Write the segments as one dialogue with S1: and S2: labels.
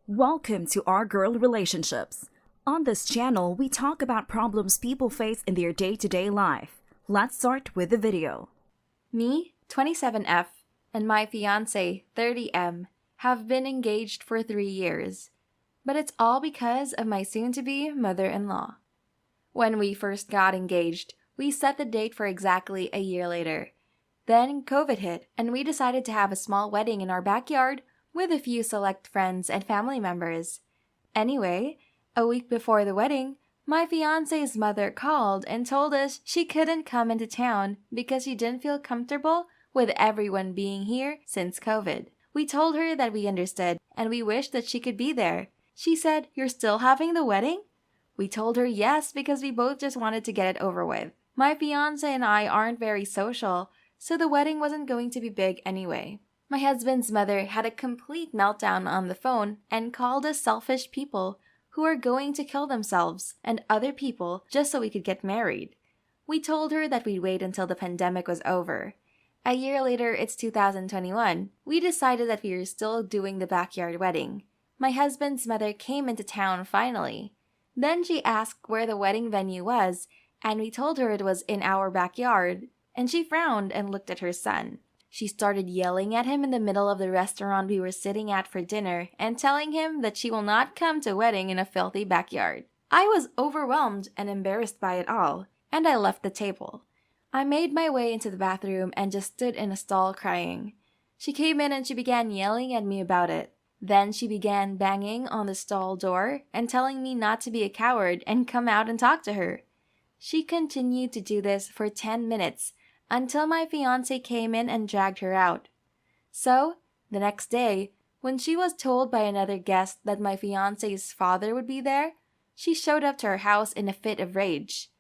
S1: Welcome to Our Girl Relationships. On this channel, we talk about problems people face in their day-to-day life. Let's start with the video.
S2: Me, 27F, and my fiancé, 30M, have been engaged for 3 years. But it's all because of my soon-to-be mother-in-law. When we first got engaged, we set the date for exactly a year later. Then COVID hit, and we decided to have a small wedding in our backyard with a few select friends and family members. Anyway, a week before the wedding, my fiancé's mother called and told us she couldn't come into town because she didn't feel comfortable with everyone being here since COVID. We told her that we understood and we wished that she could be there. She said, "You're still having the wedding?" We told her yes because we both just wanted to get it over with. My fiancé and I aren't very social, so the wedding wasn't going to be big anyway. My husband's mother had a complete meltdown on the phone and called us selfish people who are going to kill themselves and other people just so we could get married. We told her that we'd wait until the pandemic was over. A year later, it's 2021. We decided that we were still doing the backyard wedding. My husband's mother came into town finally. Then she asked where the wedding venue was, and we told her it was in our backyard, and she frowned and looked at her son. She started yelling at him in the middle of the restaurant we were sitting at for dinner and telling him that she will not come to a wedding in a filthy backyard. I was overwhelmed and embarrassed by it all, and I left the table. I made my way into the bathroom and just stood in a stall crying. She came in and she began yelling at me about it. Then she began banging on the stall door and telling me not to be a coward and come out and talk to her. She continued to do this for 10 minutes until my fiancé came in and dragged her out. So, the next day, when she was told by another guest that my fiancé's father would be there, she showed up to her house in a fit of rage.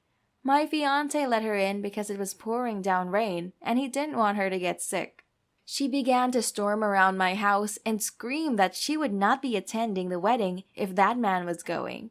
S2: My fiancé let her in because it was pouring down rain and he didn't want her to get sick. She began to storm around my house and scream that she would not be attending the wedding if that man was going.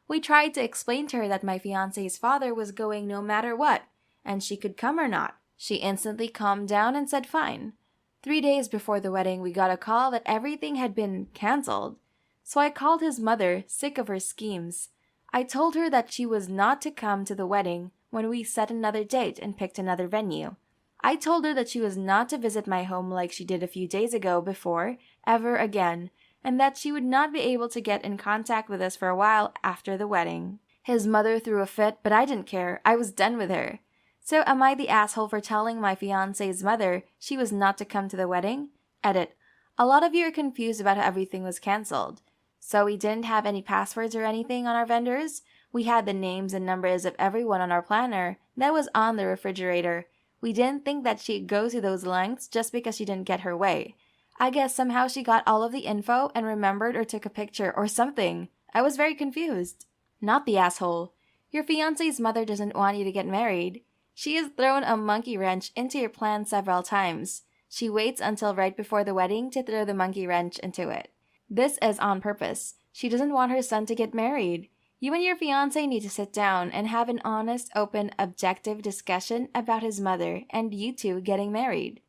S2: We tried to explain to her that my fiancé's father was going no matter what, and she could come or not. She instantly calmed down and said fine. 3 days before the wedding, we got a call that everything had been cancelled. So I called his mother, sick of her schemes. I told her that she was not to come to the wedding when we set another date and picked another venue. I told her that she was not to visit my home like she did a few days ago before, ever again, and that she would not be able to get in contact with us for a while after the wedding. His mother threw a fit, but I didn't care. I was done with her. So am I the asshole for telling my fiancé's mother she was not to come to the wedding? Edit. A lot of you are confused about how everything was cancelled. So we didn't have any passwords or anything on our vendors. We had the names and numbers of everyone on our planner that was on the refrigerator. We didn't think that she'd go to those lengths just because she didn't get her way. I guess somehow she got all of the info and remembered or took a picture or something. I was very confused. Not the asshole. Your fiancé's mother doesn't want you to get married. She has thrown a monkey wrench into your plan several times. She waits until right before the wedding to throw the monkey wrench into it. This is on purpose. She doesn't want her son to get married. You and your fiancé need to sit down and have an honest, open, objective discussion about his mother and you two getting married.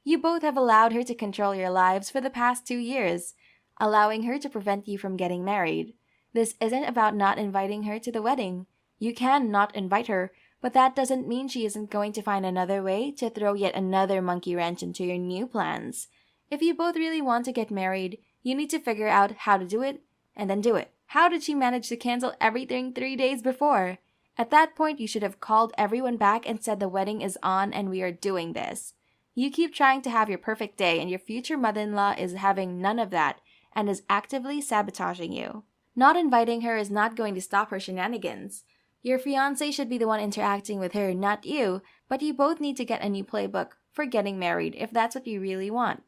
S2: You both have allowed her to control your lives for the past 2 years, allowing her to prevent you from getting married. This isn't about not inviting her to the wedding. You can not invite her, but that doesn't mean she isn't going to find another way to throw yet another monkey wrench into your new plans. If you both really want to get married, you need to figure out how to do it, and then do it. How did she manage to cancel everything 3 days before? At that point, you should have called everyone back and said the wedding is on and we are doing this. You keep trying to have your perfect day and your future mother-in-law is having none of that and is actively sabotaging you. Not inviting her is not going to stop her shenanigans. Your fiancé should be the one interacting with her, not you, but you both need to get a new playbook for getting married if that's what you really want.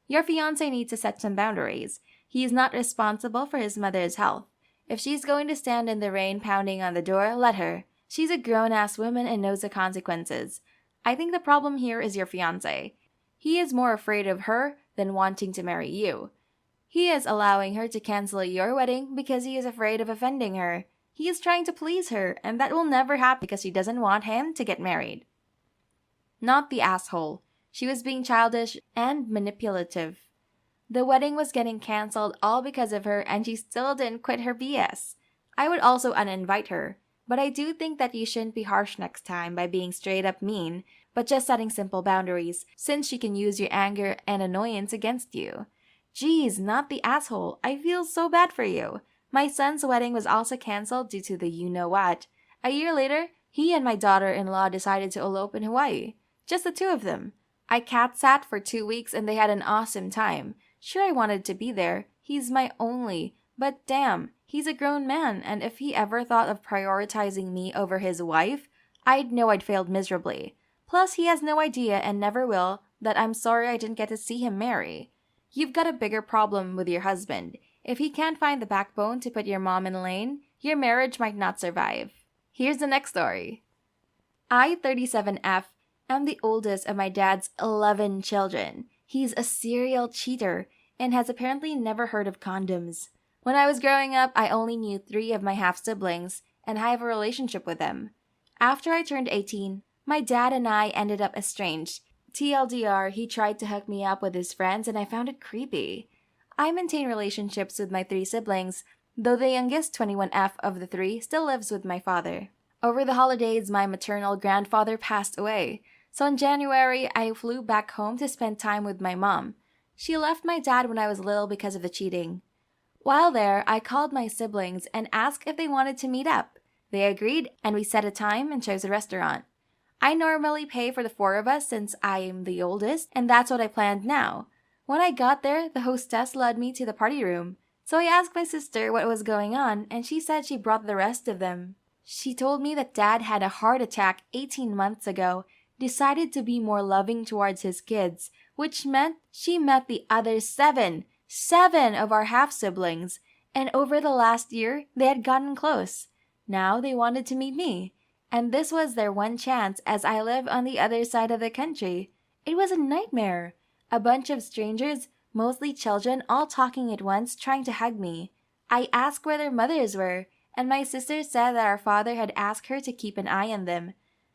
S2: Your fiancé needs to set some boundaries. He is not responsible for his mother's health. If she's going to stand in the rain pounding on the door, let her. She's a grown-ass woman and knows the consequences. I think the problem here is your fiancé. He is more afraid of her than wanting to marry you. He is allowing her to cancel your wedding because he is afraid of offending her. He is trying to please her, and that will never happen because she doesn't want him to get married. Not the asshole. She was being childish and manipulative. The wedding was getting cancelled all because of her, and she still didn't quit her BS. I would also uninvite her, but I do think that you shouldn't be harsh next time by being straight up mean, but just setting simple boundaries, since she can use your anger and annoyance against you. Geez, not the asshole. I feel so bad for you. My son's wedding was also cancelled due to the you-know-what. A year later, he and my daughter-in-law decided to elope in Hawaii. Just the two of them. I cat-sat for 2 weeks and they had an awesome time. Sure, I wanted to be there. He's my only. But damn, he's a grown man, and if he ever thought of prioritizing me over his wife, I'd know I'd failed miserably. Plus, he has no idea, and never will, that I'm sorry I didn't get to see him marry. You've got a bigger problem with your husband. If he can't find the backbone to put your mom in lane, your marriage might not survive. Here's the next story. I, 37F, am the oldest of my dad's 11 children. He's a serial cheater and has apparently never heard of condoms. When I was growing up, I only knew 3 of my half-siblings, and I have a relationship with them. After I turned 18, my dad and I ended up estranged. TLDR, he tried to hook me up with his friends, and I found it creepy. I maintain relationships with my 3 siblings, though the youngest 21F of the 3 still lives with my father. Over the holidays, my maternal grandfather passed away. So in January, I flew back home to spend time with my mom. She left my dad when I was little because of the cheating. While there, I called my siblings and asked if they wanted to meet up. They agreed, and we set a time and chose a restaurant. I normally pay for the 4 of us since I am the oldest, and that's what I planned now. When I got there, the hostess led me to the party room. So I asked my sister what was going on, and she said she brought the rest of them. She told me that Dad had a heart attack 18 months ago, decided to be more loving towards his kids, which meant she met the other 7 of our half-siblings, and over the last year, they had gotten close. Now they wanted to meet me, and this was their one chance as I live on the other side of the country. It was a nightmare. A bunch of strangers, mostly children, all talking at once, trying to hug me. I asked where their mothers were, and my sister said that our father had asked her to keep an eye on them.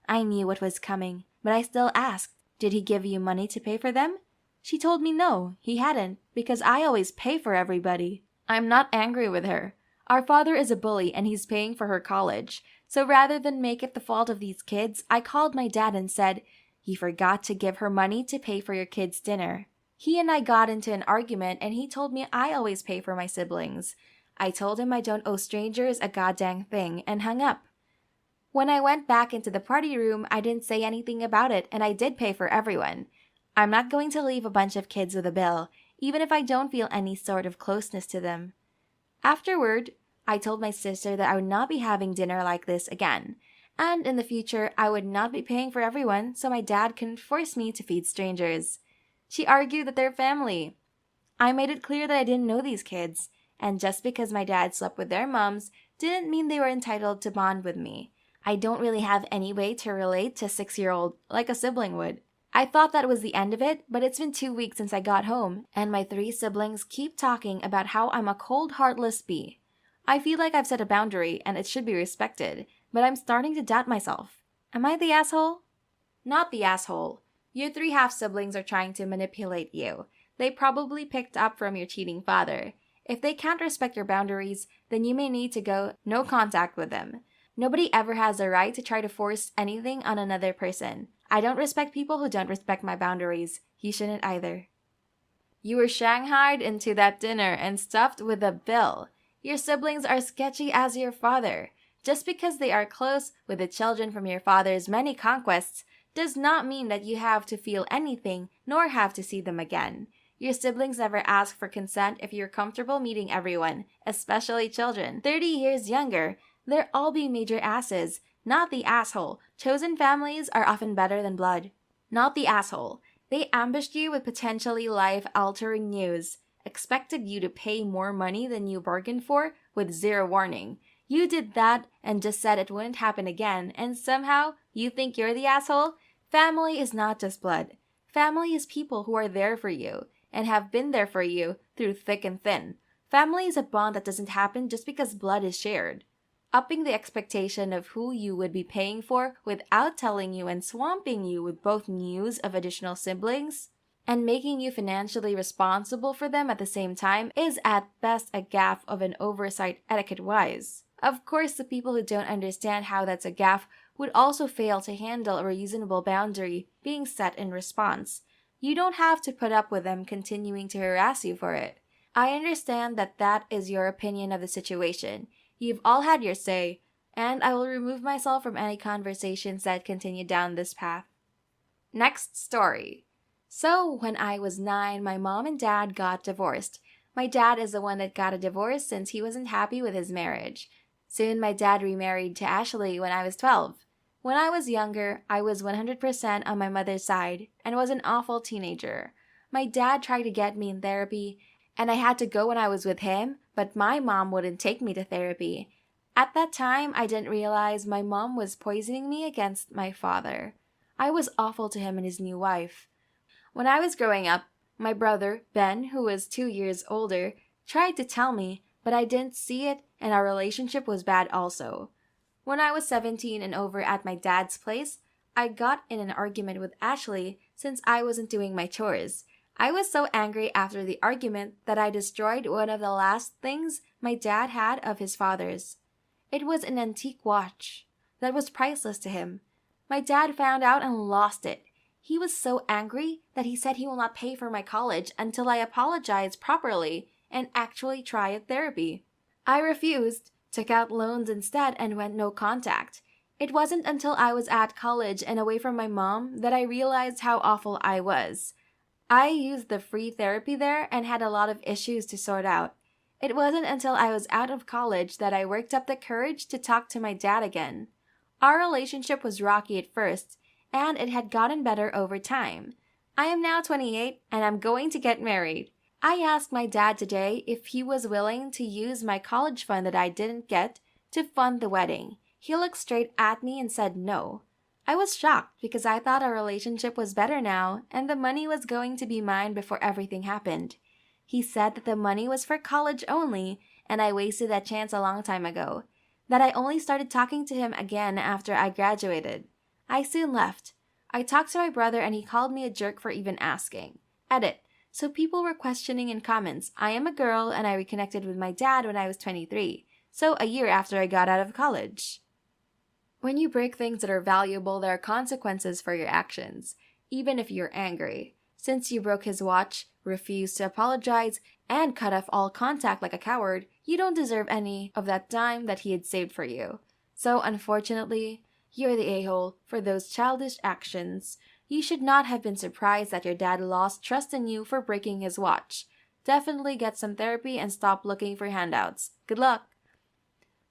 S2: I knew what was coming, but I still asked, "Did he give you money to pay for them?" She told me no, he hadn't, because I always pay for everybody. I'm not angry with her. Our father is a bully and he's paying for her college. So rather than make it the fault of these kids, I called my dad and said, "He forgot to give her money to pay for your kids' dinner." He and I got into an argument and he told me I always pay for my siblings. I told him I don't owe strangers a goddamn thing and hung up. When I went back into the party room, I didn't say anything about it, and I did pay for everyone. I'm not going to leave a bunch of kids with a bill, even if I don't feel any sort of closeness to them. Afterward, I told my sister that I would not be having dinner like this again, and in the future, I would not be paying for everyone so my dad couldn't force me to feed strangers. She argued that they're family. I made it clear that I didn't know these kids, and just because my dad slept with their moms didn't mean they were entitled to bond with me. I don't really have any way to relate to a 6-year-old like a sibling would. I thought that was the end of it, but it's been 2 weeks since I got home, and my 3 siblings keep talking about how I'm a cold, heartless bee. I feel like I've set a boundary, and it should be respected, but I'm starting to doubt myself. Am I the asshole? Not the asshole. Your 3 half-siblings are trying to manipulate you. They probably picked up from your cheating father. If they can't respect your boundaries, then you may need to go no contact with them. Nobody ever has the right to try to force anything on another person. I don't respect people who don't respect my boundaries. You shouldn't either. You were shanghaied into that dinner and stuffed with a bill. Your siblings are sketchy as your father. Just because they are close with the children from your father's many conquests does not mean that you have to feel anything nor have to see them again. Your siblings never ask for consent if you're comfortable meeting everyone, especially children 30 years younger. They're all being major asses, not the asshole. Chosen families are often better than blood. Not the asshole. They ambushed you with potentially life-altering news, expected you to pay more money than you bargained for with 0 warning. You did that and just said it wouldn't happen again, and somehow you think you're the asshole? Family is not just blood. Family is people who are there for you and have been there for you through thick and thin. Family is a bond that doesn't happen just because blood is shared. upping the expectation of who you would be paying for without telling you and swamping you with both news of additional siblings, and making you financially responsible for them at the same time is at best a gaffe of an oversight etiquette-wise. Of course, the people who don't understand how that's a gaffe would also fail to handle a reasonable boundary being set in response. You don't have to put up with them continuing to harass you for it. I understand that that is your opinion of the situation. You've all had your say, and I will remove myself from any conversations that continue down this path. Next story. So, when I was 9, my mom and dad got divorced. My dad is the one that got a divorce since he wasn't happy with his marriage. Soon, my dad remarried to Ashley when I was 12. When I was younger, I was 100% on my mother's side and was an awful teenager. My dad tried to get me in therapy, and I had to go when I was with him, but my mom wouldn't take me to therapy. At that time, I didn't realize my mom was poisoning me against my father. I was awful to him and his new wife. When I was growing up, my brother, Ben, who was 2 years older, tried to tell me, but I didn't see it, and our relationship was bad also. When I was 17 and over at my dad's place, I got in an argument with Ashley since I wasn't doing my chores. I was so angry after the argument that I destroyed one of the last things my dad had of his father's. It was an antique watch that was priceless to him. My dad found out and lost it. He was so angry that he said he will not pay for my college until I apologize properly and actually try a therapy. I refused, took out loans instead, and went no contact. It wasn't until I was at college and away from my mom that I realized how awful I was. I used the free therapy there and had a lot of issues to sort out. It wasn't until I was out of college that I worked up the courage to talk to my dad again. Our relationship was rocky at first, and it had gotten better over time. I am now 28 and I'm going to get married. I asked my dad today if he was willing to use my college fund that I didn't get to fund the wedding. He looked straight at me and said no. I was shocked because I thought our relationship was better now and the money was going to be mine before everything happened. He said that the money was for college only and I wasted that chance a long time ago. That I only started talking to him again after I graduated. I soon left. I talked to my brother and he called me a jerk for even asking. Edit. So people were questioning in comments. I am a girl and I reconnected with my dad when I was 23. So a year after I got out of college. When you break things that are valuable, there are consequences for your actions, even if you're angry. Since you broke his watch, refused to apologize, and cut off all contact like a coward, you don't deserve any of that dime that he had saved for you. So unfortunately, you're the a-hole for those childish actions. You should not have been surprised that your dad lost trust in you for breaking his watch. Definitely get some therapy and stop looking for handouts. Good luck!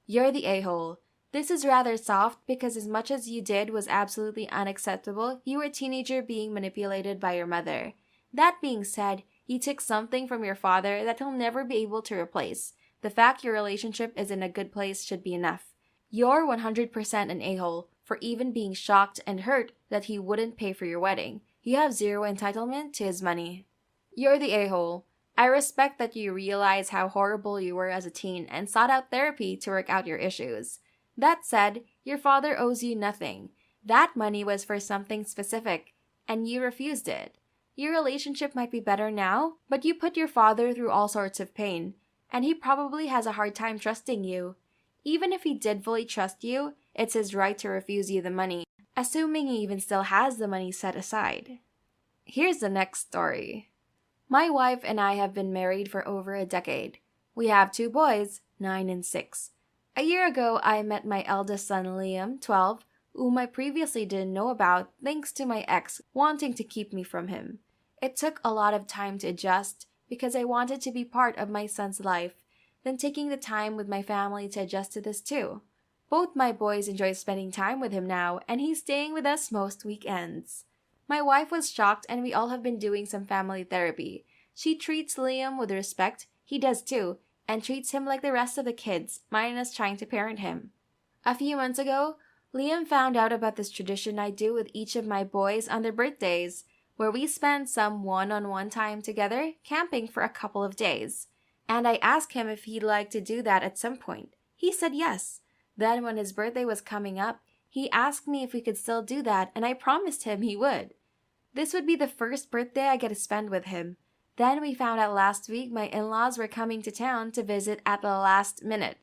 S2: You're the a-hole. This is rather soft because as much as you did was absolutely unacceptable, you were a teenager being manipulated by your mother. That being said, you took something from your father that he'll never be able to replace. The fact your relationship is in a good place should be enough. You're 100% an a-hole for even being shocked and hurt that he wouldn't pay for your wedding. You have zero entitlement to his money. You're the a-hole. I respect that you realize how horrible you were as a teen and sought out therapy to work out your issues. That said, your father owes you nothing. That money was for something specific, and you refused it. Your relationship might be better now, but you put your father through all sorts of pain, and he probably has a hard time trusting you. Even if he did fully trust you, it's his right to refuse you the money, assuming he even still has the money set aside. Here's the next story. My wife and I have been married for over a decade. We have 2 boys, 9 and 6. A year ago, I met my eldest son Liam, 12, whom I previously didn't know about thanks to my ex wanting to keep me from him. It took a lot of time to adjust because I wanted to be part of my son's life, then taking the time with my family to adjust to this too. Both my boys enjoy spending time with him now, and he's staying with us most weekends. My wife was shocked and we all have been doing some family therapy. She treats Liam with respect, he does too, and treats him like the rest of the kids, minus trying to parent him. A few months ago, Liam found out about this tradition I do with each of my boys on their birthdays, where we spend some one-on-one time together camping for a couple of days. And I asked him if he'd like to do that at some point. He said yes. Then when his birthday was coming up, he asked me if we could still do that, and I promised him he would. This would be the first birthday I get to spend with him. Then we found out last week my in-laws were coming to town to visit at the last minute.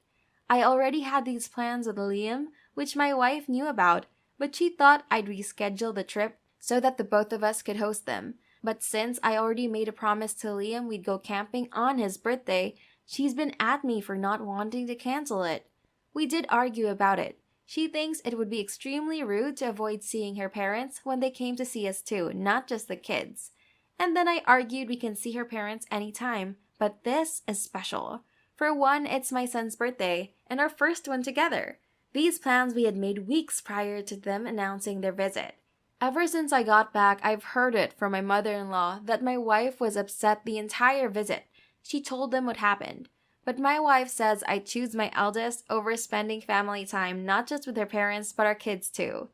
S2: I already had these plans with Liam, which my wife knew about, but she thought I'd reschedule the trip so that the both of us could host them. But since I already made a promise to Liam we'd go camping on his birthday, she's been at me for not wanting to cancel it. We did argue about it. She thinks it would be extremely rude to avoid seeing her parents when they came to see us too, not just the kids. And then I argued we can see her parents anytime, but this is special. For one, it's my son's birthday, and our first one together. These plans we had made weeks prior to them announcing their visit. Ever since I got back, I've heard it from my mother-in-law that my wife was upset the entire visit. She told them what happened. But my wife says I choose my eldest over spending family time not just with her parents but our kids too.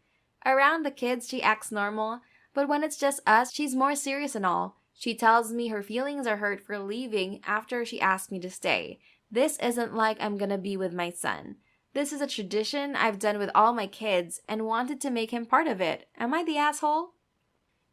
S2: Around the kids she acts normal, but when it's just us she's more serious and all. She tells me her feelings are hurt for leaving after she asked me to stay. This isn't like I'm gonna be with my son. This is a tradition I've done with all my kids and wanted to make him part of it. Am I the asshole?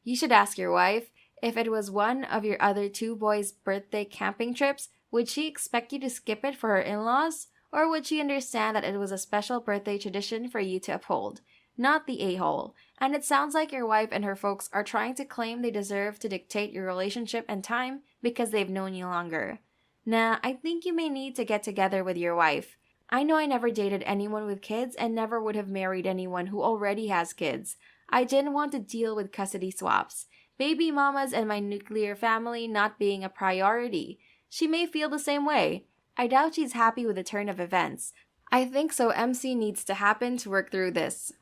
S2: You should ask your wife. If it was one of your other two boys' birthday camping trips, would she expect you to skip it for her in-laws? Or would she understand that it was a special birthday tradition for you to uphold? Not the a-hole. And it sounds like your wife and her folks are trying to claim they deserve to dictate your relationship and time because they've known you longer. Nah, I think you may need to get together with your wife. I know I never dated anyone with kids and never would have married anyone who already has kids. I didn't want to deal with custody swaps, baby mamas, and my nuclear family not being a priority. She may feel the same way. I doubt she's happy with the turn of events. I think so MC needs to happen to work through this.